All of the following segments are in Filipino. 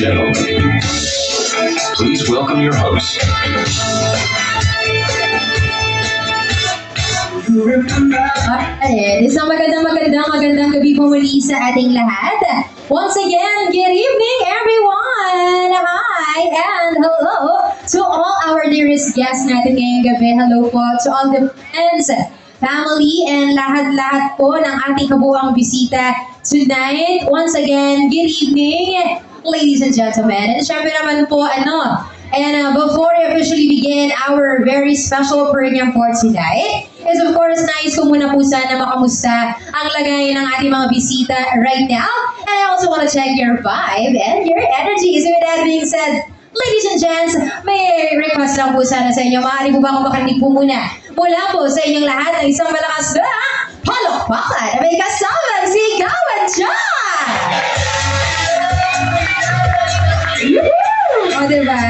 gentlemen, please welcome your host. Alright, isang magandang gabi po muli sa ating lahat. Once again, good evening everyone! Hi and hello to all our dearest guests natin ngayong gabi. Hello po to all the friends, family, and lahat-lahat po ng ating kabuuang bisita tonight. Once again, good evening, ladies and gentlemen. And syempre naman po, before we officially begin our very special program for tonight, is of course, nais ko muna po sana makamusta ang lagay ng ating mga bisita right now. And I also want to check your vibe and your energy. So with that being said, ladies and gents, may request lang po sana sa inyo. Maaari po ba akong makinig po muna mula po sa inyong lahat ng isang malakas na palakpakan na may kasamang sigawan dyan! O diba?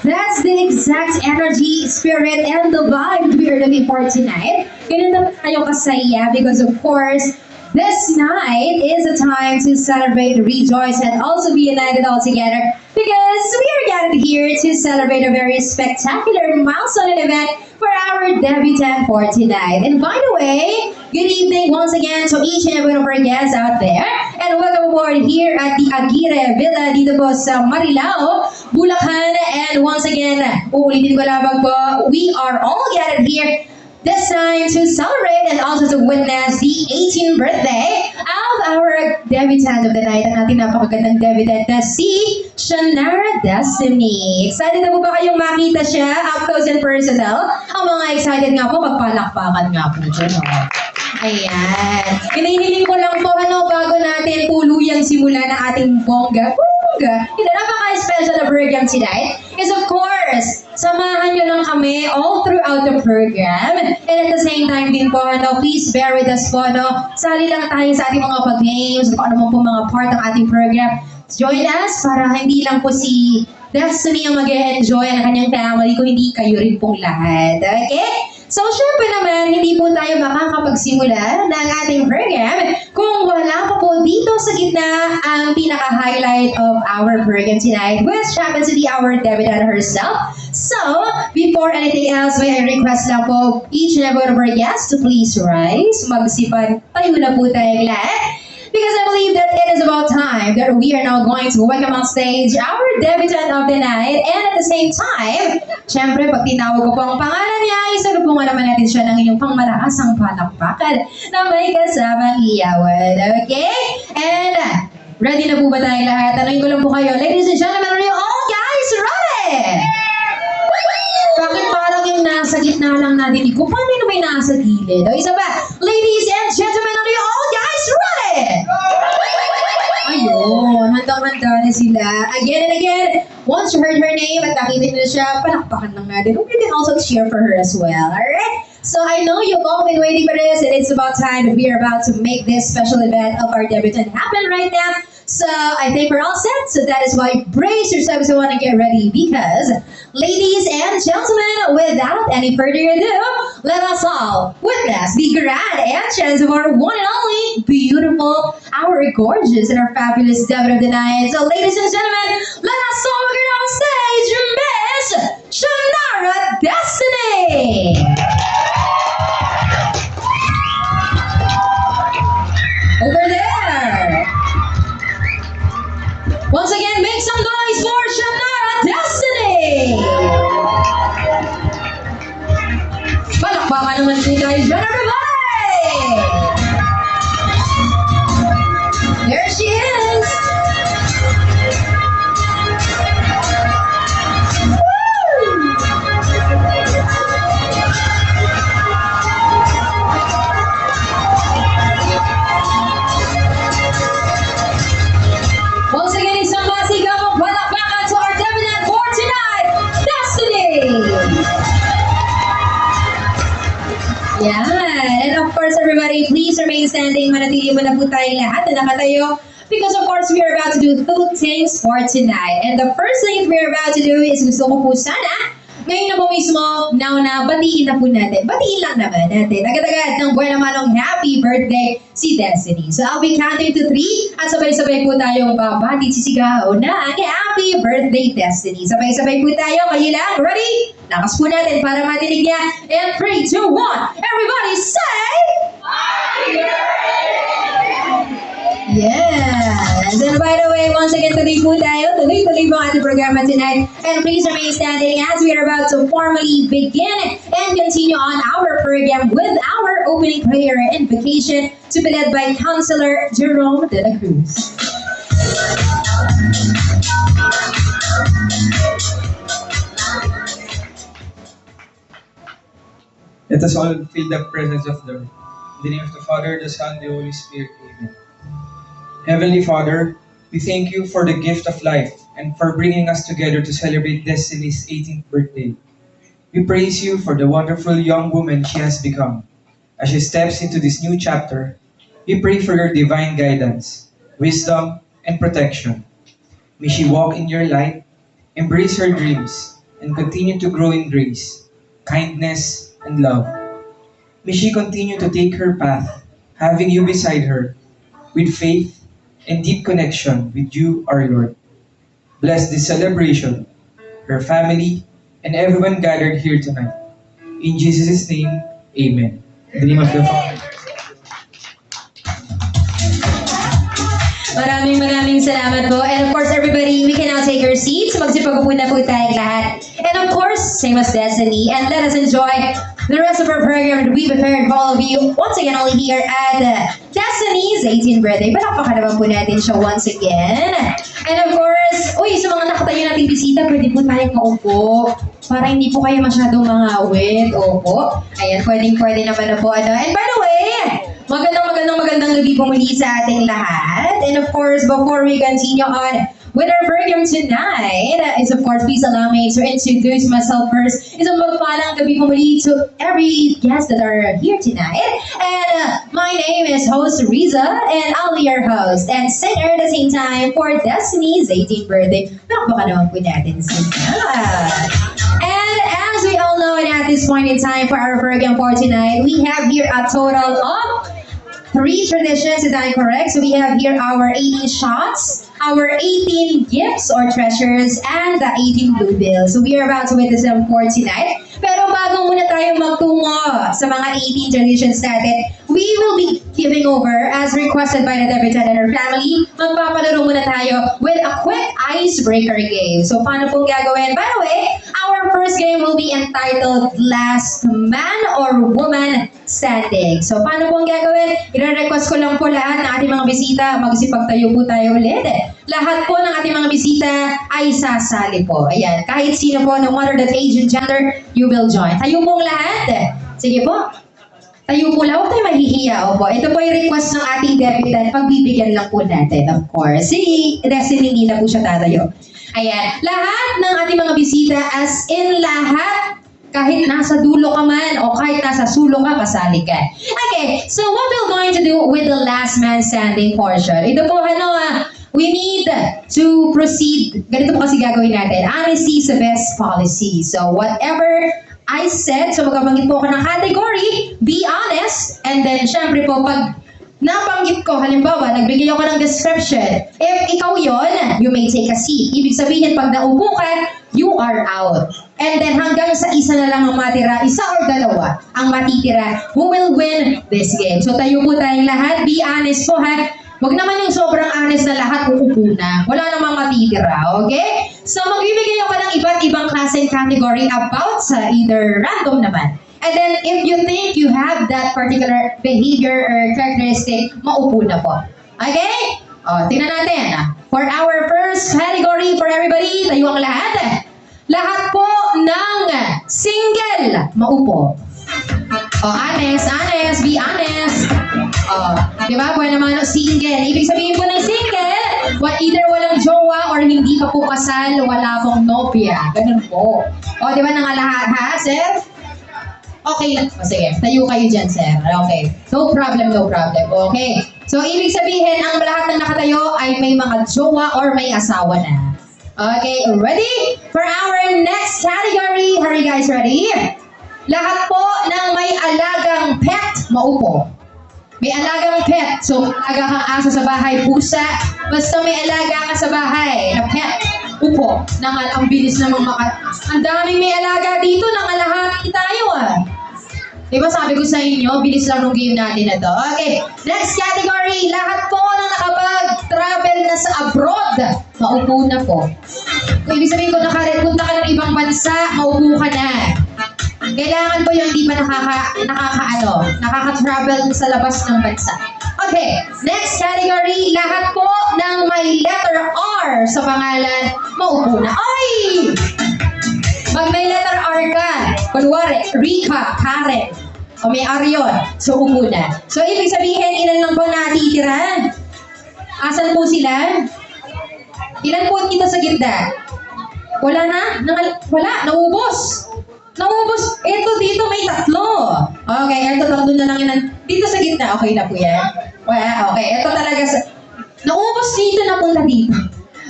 That's the exact energy, spirit, and the vibe we are looking for tonight. Ganun na tayo kasaya because of course, this night is a time to celebrate, rejoice, and also be united all together because we are gathered here to celebrate a very spectacular milestone event for our debutant for tonight. And by the way, good evening once again to each and every one of our guests out there. And welcome aboard here at the Aguirre Villa dito po sa Marilao, Bulacan. And once again, uulitin ko lamang po, we are all gathered here this time to celebrate and also to witness the 18th birthday of our debutant of the night, ang ating napakagandang debutant na si Shannara Destiny. Excited na po ba kayong makita siya up close and personal? Ang mga excited nga po, magpalakpakan nga po dyan. Ayan. Hinihiling ko lang po bago natin tuluyang simula ng ating bongga. Napaka-special na program tonight is of course, samahan nyo lang kami all throughout the program. And at the same time din po, please bear with us po, sali lang tayo sa ating mga pag-games, kung ano po mga part ng ating program. Join us para hindi lang po si Destiny ang mag-enjoy ng kanyang family, kung hindi kayo rin pong lahat. Okay? So, syempre naman, hindi po tayo makakapagsimula ng ating program kung wala pa po dito sa gitna ang pinaka-highlight of our program tonight, which happens to be our debutant herself. So, before anything else, may I request lang po each and every one of our guests to please rise. Magsipan, tayo na po tayong lahat. Because I believe that it is about time that we are now going to welcome on stage our debutant of the night. And at the same time, syempre, pag tinawag ko po ang pangalan niya, isalubungan naman natin siya ng inyong pangmalakasang palakpakan na may kasamang iyawan. Okay? And ready na po ba tayong lahat? Tanungin ko lang po kayo, ladies and gentlemen, are you all guys ready? Bakit parang yung nasa gitna lang natin? Kung paano yung may nasa gilid? O isa ba? Ladies and gentlemen, are you all guys ready? Ayun, handang-handa na sila. Again and again, once you heard her name at nakita nila siya, palakpakan lang natin. We can also cheer for her as well, alright? So I know you've all been waiting for this, and it's about time that we are about to make this special event of our debutant happen right now. So I think we're all set, so that is why brace yourselves and want to get ready because, ladies and gentlemen, without any further ado, let us all witness the grand entrance of our one and only beautiful, our gorgeous, and our fabulous debut of the night. So ladies and gentlemen, let us all welcome on stage Miss Shannara Destiny! Over there! Once again, make some noise for Shannara Destiny! Palakpakan naman din guys, everybody! There she is! Once again, isang masigaw palakpakan to our debutant for tonight, Destiny! Yan. And of course, everybody, please remain standing. Manatili mo na po tayong lahat na nakatayo. Because of course, we are about to do two things for tonight. And the first thing we are about to do is gusto ko po sana ngayon na po mismo, now na, batiin na po natin. Batiin lang naman natin. Agad-agad ng buwan naman ng happy birthday si Destiny. So I'll be counting to 3 at sabay-sabay po tayong babati sisigaw na happy birthday Destiny. Sabay-sabay po tayo. Kayo lang. Ready? Lakas po natin para matinig niya. And 3, 2, 1. Everybody say... Yes! And by the way, once again, tuloy po tayo. Tuloy-tuloy po ang ating programa tonight. And please remain standing as we are about to formally begin and continue on our program with our opening prayer and invocation to be led by Counselor Jerome de la Cruz. Let us all feel the presence of the Lord. In the name of the Father, the Son, the Holy Spirit. Amen. Heavenly Father, we thank you for the gift of life and for bringing us together to celebrate Destiny's 18th birthday. We praise you for the wonderful young woman she has become. As she steps into this new chapter, we pray for your divine guidance, wisdom, and protection. May she walk in your light, embrace her dreams, and continue to grow in grace, kindness, and love. May she continue to take her path, having you beside her, with faith and deep connection with you, our Lord. Bless this celebration, her family, and everyone gathered here tonight. In Jesus' name, Amen. In the name of the Father. Maraming salamat po. And of course, everybody, we can now take our seats. Magsipagpupunta po tayong lahat. And of course, same as Destiny. And let us enjoy the rest of our program that we prepared for all of you. Once again, only here at Destiny's 18th birthday. Palakpakan naman po natin siya once again. And of course, sa mga nakatayo nating bisita, pwede po tayong maupo. Para hindi po kayo masyadong mangawit. Opo. Ayan, pwede naman na po. And by the way, magandang gabi po muli sa ating lahat. And of course, before we continue on with our program tonight, is of course, please allow me to introduce myself first. Isang magpalang gabi po muli to every guest that are here tonight. And my name is host Riza, and I'll be your host and singer at the same time for Destiny's 18th birthday. Nakapaka naman po natin sila. And as we all know, and at this point in time for our program for tonight, we have here a total of 3 traditions, is that correct? So we have here our 18 shots, our 18 gifts or treasures, and the 18 blue bills. So we are about to witness them for tonight. Pero bago muna tayo magtungo sa mga 18 traditions natin, we will be giving over, as requested by the debutant and her family, magpapalaro muna tayo with a quick icebreaker game. So paano pong gagawin? By the way, our first game will be entitled Last Man or Woman Standing. So paano pong gagawin? I-request ko lang po lahat ng ating mga bisita, magsipagtayo po tayo ulit. Lahat po ng ating mga bisita ay sasali po. Ayan, kahit sino po, no matter the age and gender, you will join. Tayo pong lahat. Sige po. Tayo po lang, huwag tayo mahihiya. Opo. Ito po yung request ng ating debutant. Pagbibigyan lang po natin, of course. Si Destiny, hindi na po siya tatayo. Ayan. Lahat ng ating mga bisita, as in lahat, kahit nasa dulo ka man o kahit nasa sulong ka, kasali ka. Okay, so what we're going to do with the last man standing portion? Ito po, we need to proceed. Ganito po kasi gagawin natin. Honesty is the best policy. So whatever I said, so magkabanggit po ako ng category, be honest, and then syempre po, pag nabanggit ko, halimbawa, nagbigay ako ng description, if ikaw yon, you may take a seat. Ibig sabihin, pag naupo ka, you are out. And then hanggang sa isa na lang ang matira, isa or dalawa ang matitira, who will win this game. So tayo po tayong lahat, be honest po ha. Huwag naman yung sobrang honest na lahat uupo na. Wala namang matitira, okay? So magbibigay ako ng iba't ibang klase category about sa either random naman. And then if you think you have that particular behavior or characteristic, maupo na po. Okay? O, tingnan natin. For our first category for everybody, tayo ang lahat. Lahat po ng single, maupo. Oh, honest, be honest. Oh, di ba? Buwan naman single. Ibig sabihin po ng single, either walang jowa or hindi pa po kasal, wala pong nobya. Ganun po. O, di ba nangalahat ha, sir? Okay. O, sige. Tayo kayo dyan, sir. Okay. No problem. Okay. So, ibig sabihin, ang lahat ng nakatayo ay may mga jowa or may asawa na. Okay, ready? For our next category, are you guys ready? Lahat po ng may alagang pet, maupo. May alagang pet. So, alaga kang aso sa bahay, pusa. Basta may alaga ka sa bahay na pet, upo. Ang bilis namang ang daming may alaga dito, nangalahati tayo ah. Diba sabi ko sa inyo, bilis lang ng game natin na to. Okay, next category. Lahat po ng nakapag-travel na sa abroad, maupo na po. Kung ibig sabihin ko, punta ka ng ibang bansa, maupo ka na. Kailangan po yung hindi pa nakaka-travel sa labas ng bansa. Okay, next category. Lahat po ng may letter R sa pangalan, maupo na. Ay! Pag may letter R ka, kunwari, Rika, Karen, o may R yun, so upo na. So, ibig sabihin, ilan lang po natitira? Asan po sila? Ilan po dito sa gitna? Wala na? Wala, naubos. Naubos. Ito dito may tatlo. Okay, ito tatlo na lang yun. Dito sa gitna, okay na po yan. Okay, ito talaga naubos dito na punta dito.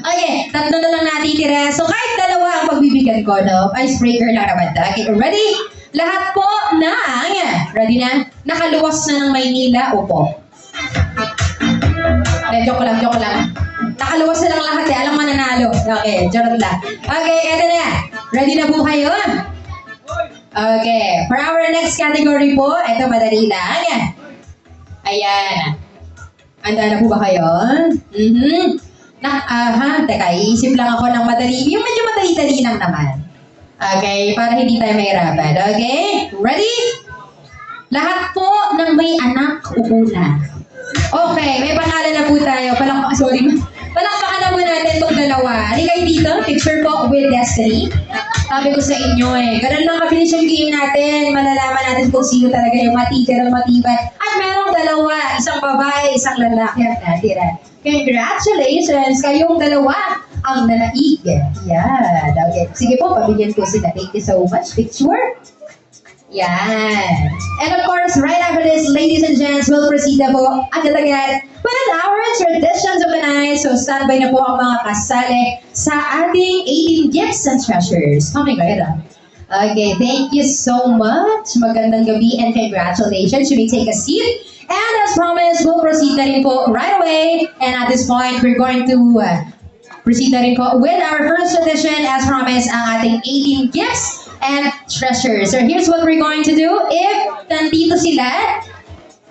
Okay, tatlo na lang natitira. So kahit dalawa ang pagbibigyan ko, no? Icebreaker lang naman. Okay, ready? Lahat po ready na? Nakaluwas na ng Maynila, upo. Joke lang. Nakaluwas na lang lahat eh. Alam mananalo. Okay, joke lang. Okay, eto na. Ready na po kayo? Okay, for our next category po, ito madali lang. Ayan. Handa na po ba kayo? Teka, iisip lang ako ng madali. Yung medyo madali-dali lang naman. Okay, para hindi tayo mahirapan. Okay, ready? Lahat po ng may anak, upo na. Okay, may pangalan na po tayo. Palakpakan na po natin itong dalawa. Hindi kayo dito, picture po with Destiny. Sabi ko sa inyo ganun lang kabilis yung game natin. Malalaman natin kung sino talaga yung matitira, matibay. At merong dalawa, isang babae, isang lalaki ang natira. Congratulations! Kayong dalawa ang nanaig. Yan. Okay. Sige po, pabigyan ko sila. Thank you so much. Picture. Yan. And of course, right after this, ladies and gents, we'll proceed na po agad-agad with our traditions of the night. So, standby na po ang mga kasali sa ating 18 gifts and treasures. Coming right up. Okay, thank you so much. Magandang gabi and congratulations. Should we take a seat? And as promised, we'll proceed na rin po right away. And at this point, we're going to proceed na rin po with our first edition. As promised, ang ating 18 gifts and treasures. So here's what we're going to do. If nandito sila,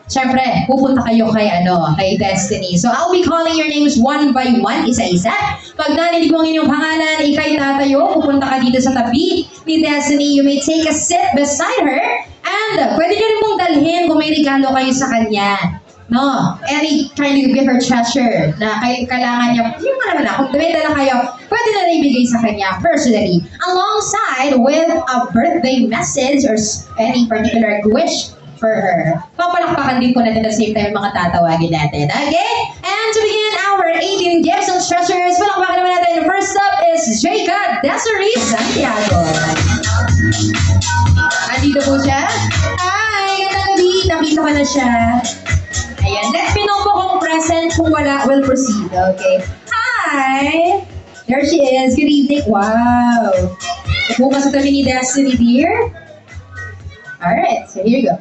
syempre, pupunta kayo kay Destiny. So I'll be calling your names one by one, isa-isa. Pag narinig mo ang inyong pangalan, ikay tatayo, pupunta ka dito sa tabi ni Destiny. You may take a seat beside her. And pwede nyo rin mong dalhin kung may regalo kayo sa kanya. No, any kind of gift or treasure na kailangan niya, yung kung may dala kayo, pwede na ibigay sa kanya personally. Alongside with a birthday message or any particular wish for her. Papalakpakan din po natin at the same time mga tatawagin natin. Okay? And to begin our 18 gifts and treasures, palakpakan naman natin. First up is Jacob Desiree Santiago. Andito po siya. Hi! Gandang gabi. Nakita ko na siya. Ayan. Let me know po kung present. Kung wala, we'll proceed. Okay. Hi! There she is. Good evening. Wow. Upo ka sa tabi ni Destiny, dear. Alright. So here you go.